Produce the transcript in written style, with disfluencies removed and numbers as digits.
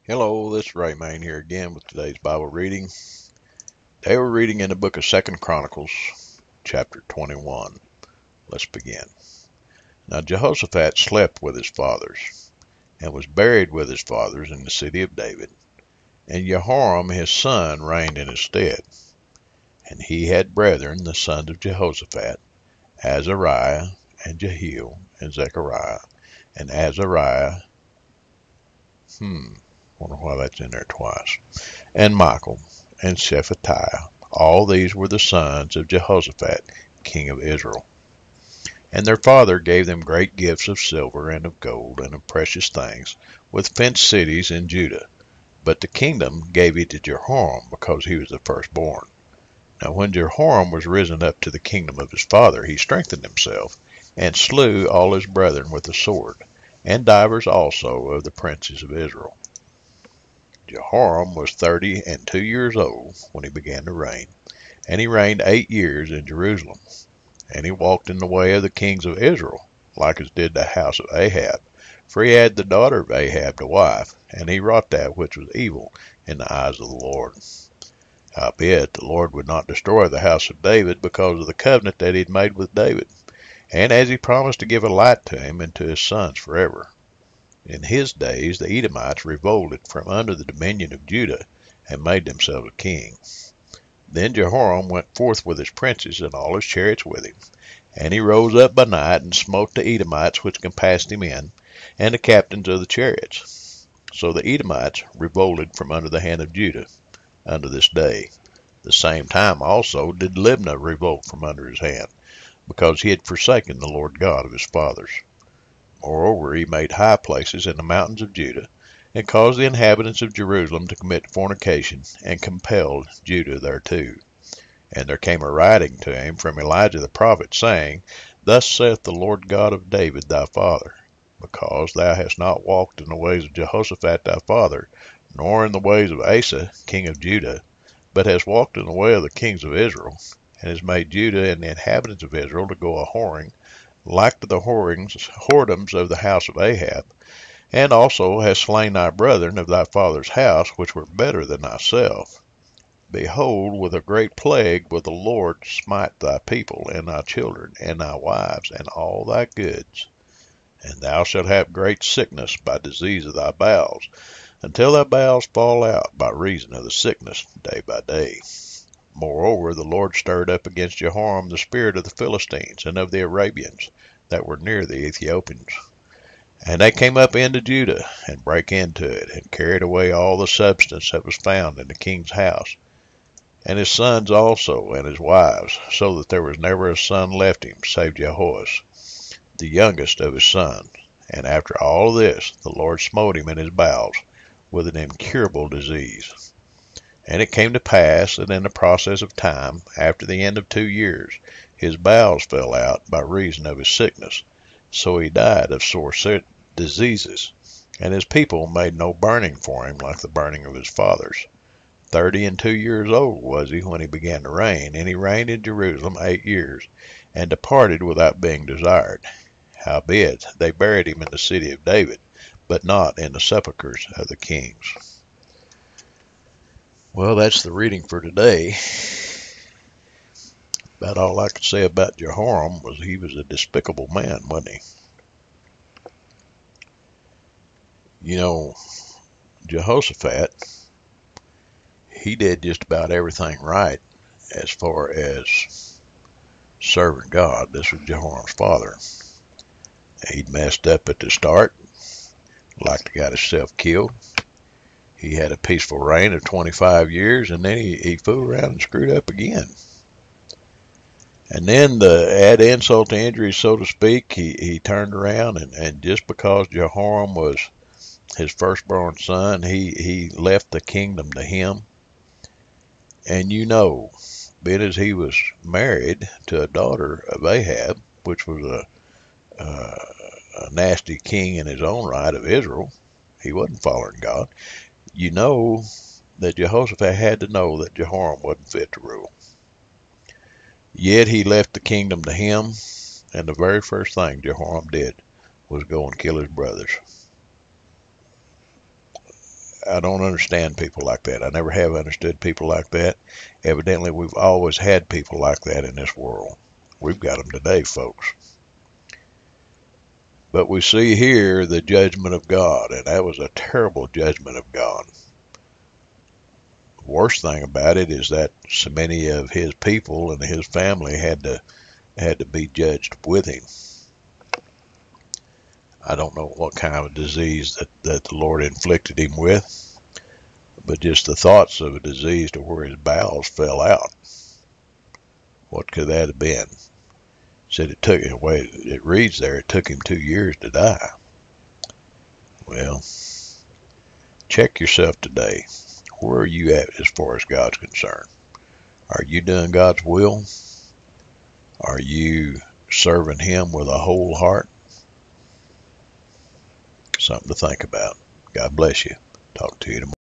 Hello, this is Ray Main here again with today's Bible reading. Today we're reading in the book of 2 Chronicles Chapter 21. Let's begin. Now Jehoshaphat slept with his fathers, and was buried with his fathers in the city of David. And Jehoram his son reigned in his stead. And he had brethren, the sons of Jehoshaphat, Azariah, and Jehiel, and Zechariah, and Azariah, wonder why that's in there twice, and Michael, and Shephatiah. All these were the sons of Jehoshaphat, king of Israel. And their father gave them great gifts of silver and of gold and of precious things, with fenced cities in Judah. But the kingdom gave he to Jehoram, because he was the firstborn. Now when Jehoram was risen up to the kingdom of his father, he strengthened himself, and slew all his brethren with the sword, and divers also of the princes of Israel. Jehoram was 32 years old when he began to reign, and he reigned 8 years in Jerusalem. And he walked in the way of the kings of Israel, like as did the house of Ahab. For he had the daughter of Ahab to wife, and he wrought that which was evil in the eyes of the Lord. Howbeit the Lord would not destroy the house of David because of the covenant that he had made with David, and as he promised to give a light to him and to his sons forever. In his days the Edomites revolted from under the dominion of Judah, and made themselves a king. Then Jehoram went forth with his princes and all his chariots with him. And he rose up by night, and smote the Edomites which compassed him in, and the captains of the chariots. So the Edomites revolted from under the hand of Judah unto this day. The same time also did Libnah revolt from under his hand, because he had forsaken the Lord God of his fathers. Moreover, he made high places in the mountains of Judah, and caused the inhabitants of Jerusalem to commit fornication, and compelled Judah thereto. And there came a writing to him from Elijah the prophet, saying, Thus saith the Lord God of David thy father, because thou hast not walked in the ways of Jehoshaphat thy father, nor in the ways of Asa king of Judah, but hast walked in the way of the kings of Israel, and hast made Judah and the inhabitants of Israel to go a whoring, like to the whoredoms of the house of Ahab, and also hast slain thy brethren of thy father's house, which were better than thyself. Behold, with a great plague will the Lord smite thy people, and thy children, and thy wives, and all thy goods. And thou shalt have great sickness by disease of thy bowels, until thy bowels fall out by reason of the sickness day by day. Moreover, the Lord stirred up against Jehoram the spirit of the Philistines and of the Arabians that were near the Ethiopians. And they came up into Judah, and brake into it, and carried away all the substance that was found in the king's house, and his sons also, and his wives, so that there was never a son left him, save Jehoash, the youngest of his sons. And after all this, the Lord smote him in his bowels with an incurable disease. And it came to pass that in the process of time, after the end of 2 years, his bowels fell out by reason of his sickness. So he died of sore diseases. And his people made no burning for him like the burning of his fathers. 32 years old was he when he began to reign, and he reigned in Jerusalem 8 years, and departed without being desired. Howbeit they buried him in the city of David, but not in the sepulchres of the kings. Well, that's the reading for today. About all I could say about Jehoram was he was a despicable man, wasn't he? You know, Jehoshaphat, he did just about everything right as far as serving God. This was Jehoram's father. He'd messed up at the start, like he got himself killed. He had a peaceful reign of 25 years, and then he fooled around and screwed up again. And then to add insult to injury, so to speak, he turned around, and just because Jehoram was his firstborn son, he left the kingdom to him. And you know, being as he was married to a daughter of Ahab, which was a nasty king in his own right of Israel, he wasn't following God. You know that Jehoshaphat had to know that Jehoram wasn't fit to rule. Yet he left the kingdom to him, and the very first thing Jehoram did was go and kill his brothers. I don't understand people like that. I never have understood people like that. Evidently, we've always had people like that in this world. We've got them today, folks. But we see here the judgment of God, and that was a terrible judgment of God. The worst thing about it is that so many of his people and his family had to be judged with him. I don't know what kind of disease that the Lord inflicted him with, but just the thoughts of a disease to where his bowels fell out. What could that have been? Said it took, the way it reads there, it took him 2 years to die. Well, check yourself today. Where are you at as far as God's concerned? Are you doing God's will? Are you serving him with a whole heart? Something to think about. God bless you. Talk to you tomorrow.